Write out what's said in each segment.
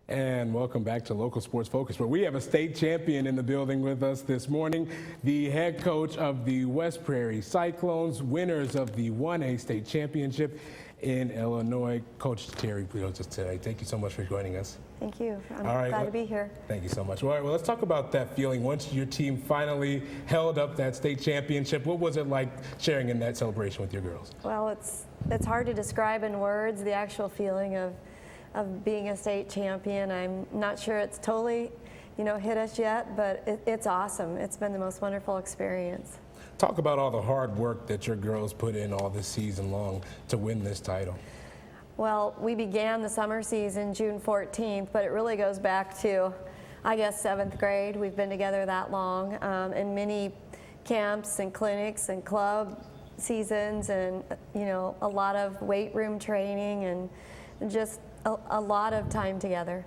And welcome back to Local Sports Focus, where we have a state champion in the building with us this morning, the head coach of the West Prairie Cyclones, winners of the 1A state championship in Illinois, Coach Teri Paul today. Thank you so much for joining us. Thank you. I'm glad to be here. Thank you so much. All right, well, let's talk about that feeling. Once your team finally held up that state championship, what was it like sharing in that celebration with your girls? Well, it's hard to describe in words the actual feeling of being a state champion. I'm not sure it's totally, hit us yet, but it's awesome. It's been the most wonderful experience. Talk about all the hard work that your girls put in all this season long to win this title. Well, we began the summer season June 14th, but it really goes back to, I guess, 7th grade. We've been together that long, in many camps and clinics and club seasons, and a lot of weight room training and just a lot of time together.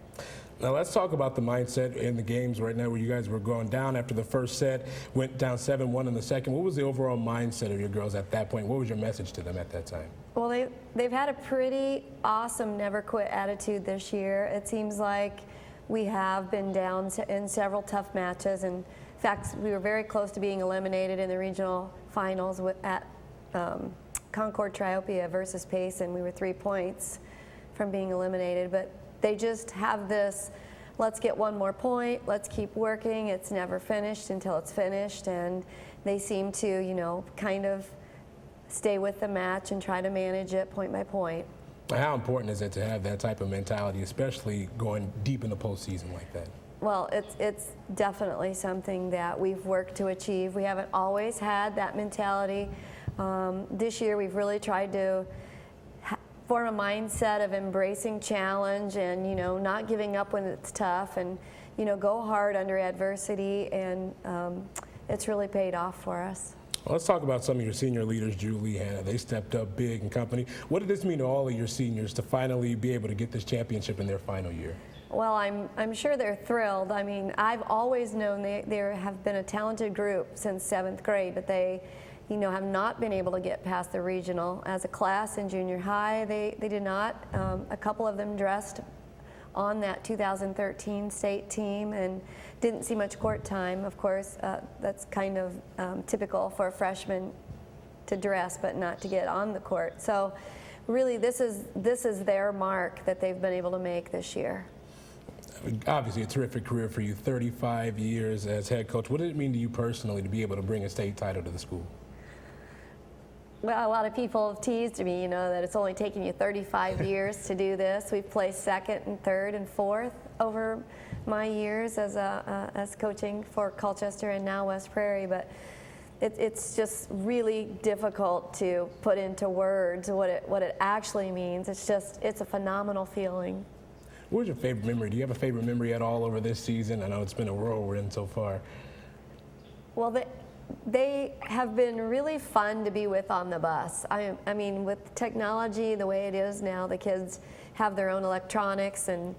Now let's talk about the mindset in the games right now, where you guys were going down after the first set, went down 7-1 in the second. What was the overall mindset of your girls at that point? What was your message to them at that time? Well, they've had a pretty awesome never quit attitude this year. It seems like we have been down in several tough matches. In fact, we were very close to being eliminated in the regional finals at Concord Triopia versus Pace, and we were 3 points from being eliminated. But they just have this, let's get one more point, let's keep working, it's never finished until it's finished, and they seem to, kind of stay with the match and try to manage it point by point. How important is it to have that type of mentality, especially going deep in the postseason like that? Well, it's definitely something that we've worked to achieve. We haven't always had that mentality. This year we've really tried to form a mindset of embracing challenge and, not giving up when it's tough, and, go hard under adversity, and it's really paid off for us. Well, let's talk about some of your senior leaders, Julie, Hannah. They stepped up big and company. What did this mean to all of your seniors to finally be able to get this championship in their final year? Well, I'm sure they're thrilled. I mean, I've always known they have been a talented group since 7th grade, but they have not been able to get past the regional. As a class in junior high, they did not. A couple of them dressed on that 2013 state team and didn't see much court time. Of course, that's kind of typical for a freshman to dress but not to get on the court. So really this is their mark that they've been able to make this year. Obviously a terrific career for you, 35 years as head coach. What did it mean to you personally to be able to bring a state title to the school? Well, a lot of people have teased me, that it's only taken you 35 years to do this. We've placed 2nd and 3rd and 4th over my years as coaching for Colchester and now West Prairie, but it's just really difficult to put into words what it actually means. It's a phenomenal feeling. What was your favorite memory? Do you have a favorite memory at all over this season? I know it's been a whirlwind so far. Well, they have been really fun to be with on the bus. I mean, with technology the way it is now, the kids have their own electronics and,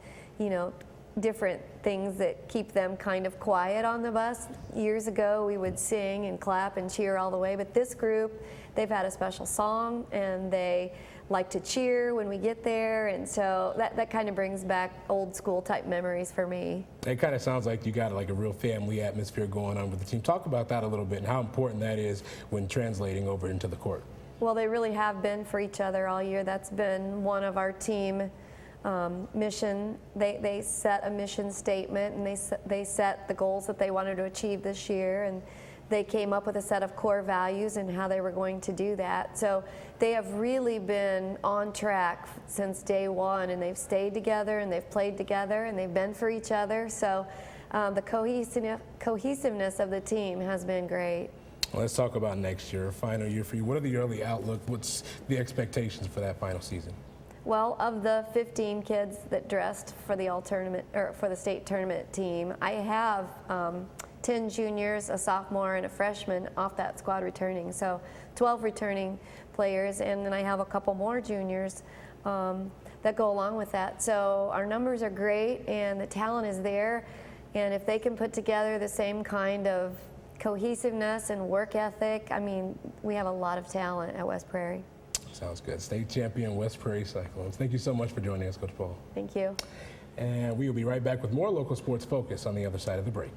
different things that keep them kind of quiet on the bus. Years ago, we would sing and clap and cheer all the way, but this group, they've had a special song and they like to cheer when we get there, and so that kind of brings back old school type memories for me. It kind of sounds like you got like a real family atmosphere going on with the team. Talk about that a little bit and how important that is when translating over into the court. Well, they really have been for each other all year. That's been one of our team mission. They set a mission statement, and they set the goals that they wanted to achieve this year, and they came up with a set of core values and how they were going to do that. So they have really been on track since day one, and they've stayed together and they've played together and they've been for each other. So the cohesiveness of the team has been great. Well, let's talk about next year, final year for you. What are the early outlook? What's the expectations for that final season? Well, of the 15 kids that dressed for the all-tournament or for the state tournament team, I have 10 juniors, a sophomore, and a freshman off that squad returning. So 12 returning players, and then I have a couple more juniors that go along with that. So our numbers are great, and the talent is there. And if they can put together the same kind of cohesiveness and work ethic, I mean, we have a lot of talent at West Prairie. Sounds good. State champion West Prairie Cyclones. Thank you so much for joining us, Coach Paul. Thank you. And we will be right back with more Local Sports Focus on the other side of the break.